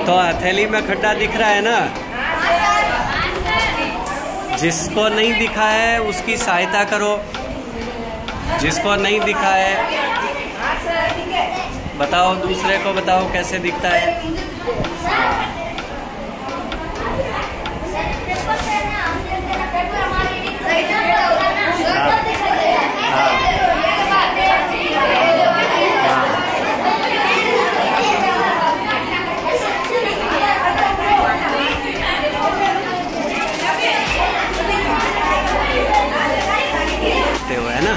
तो हथेली में खड्डा दिख रहा है ना? जिसको नहीं दिखा है उसकी सहायता करो। जिसको नहीं दिखा है बताओ, दूसरे को बताओ कैसे दिखता है। है ना?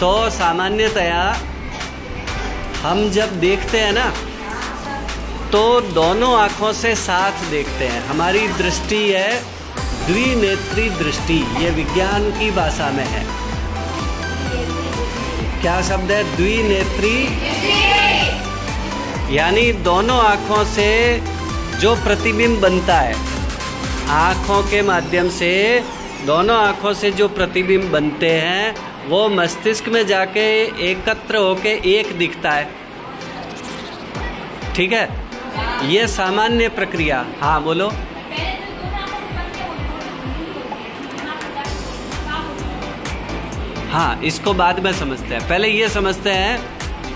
तो सामान्यतया हम जब देखते हैं ना तो दोनों आँखों से साथ देखते हैं। हमारी दृष्टि है द्विनेत्री दृष्टि, ये विज्ञान की भाषा में है। क्या शब्द है? द्विनेत्री, यानी दोनों आँखों से जो प्रतिबिंब बनता है, आँखों के माध्यम से दोनों आँखों से जो प्रतिबिंब बनते हैं वो मस्तिष्क में जाके एकत्र होके एक दिखता है। ठीक है, ये सामान्य प्रक्रिया। हाँ बोलो। हाँ, इसको बाद में समझते हैं, पहले ये समझते हैं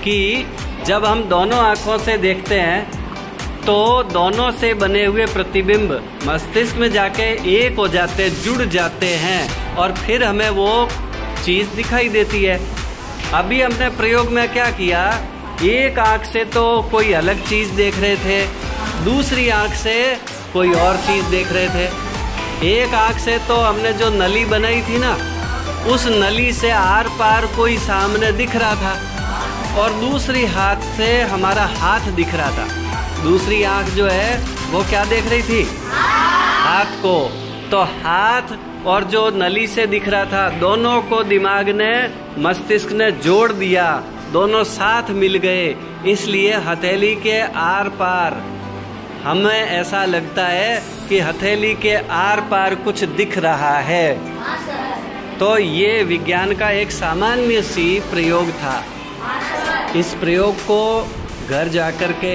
कि जब हम दोनों आँखों से देखते हैं तो दोनों से बने हुए प्रतिबिंब मस्तिष्क में जाके एक हो जाते, जुड़ जाते हैं और फिर हमें वो चीज़ दिखाई देती है। अभी हमने प्रयोग में क्या किया, एक आँख से तो कोई अलग चीज़ देख रहे थे, दूसरी आँख से कोई और चीज़ देख रहे थे। एक आँख से तो हमने जो नली बनाई थी ना, उस नली से आर पार कोई सामने दिख रहा था और दूसरी हाथ से हमारा हाथ दिख रहा था। दूसरी आँख जो है वो क्या देख रही थी? हाथ को। तो हाथ और जो नली से दिख रहा था, दोनों को दिमाग ने, मस्तिष्क ने जोड़ दिया, दोनों साथ मिल गए। इसलिए हथेली के आर पार हमें ऐसा लगता है कि हथेली के आर पार कुछ दिख रहा है। तो ये विज्ञान का एक सामान्य सी प्रयोग था। इस प्रयोग को घर जाकर के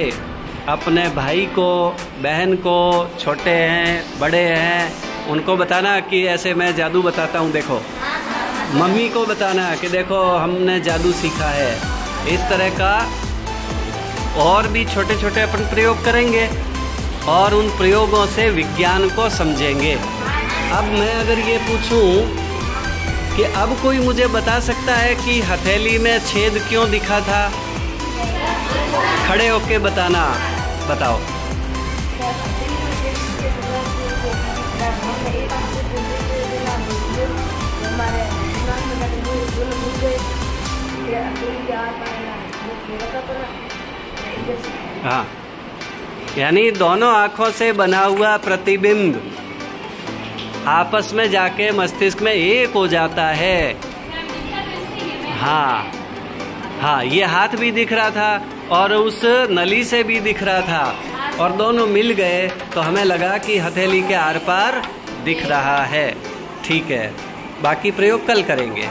अपने भाई को, बहन को, छोटे हैं बड़े हैं, उनको बताना कि ऐसे मैं जादू बताता हूँ, देखो। मम्मी को बताना कि देखो हमने जादू सीखा है। इस तरह का और भी छोटे छोटे अपन प्रयोग करेंगे और उन प्रयोगों से विज्ञान को समझेंगे। अब मैं अगर ये पूछूं कि अब कोई मुझे बता सकता है कि हथेली में छेद क्यों दिखा था? खड़े होके बताना, बताओ। हाँ, यानी दोनों आँखों से बना हुआ प्रतिबिंब आपस में जाके मस्तिष्क में एक हो जाता है। हाँ हाँ, ये हाथ भी दिख रहा था और उस नली से भी दिख रहा था और दोनों मिल गए तो हमें लगा कि हथेली के आर पार दिख रहा है। ठीक है, बाकी प्रयोग कल करेंगे।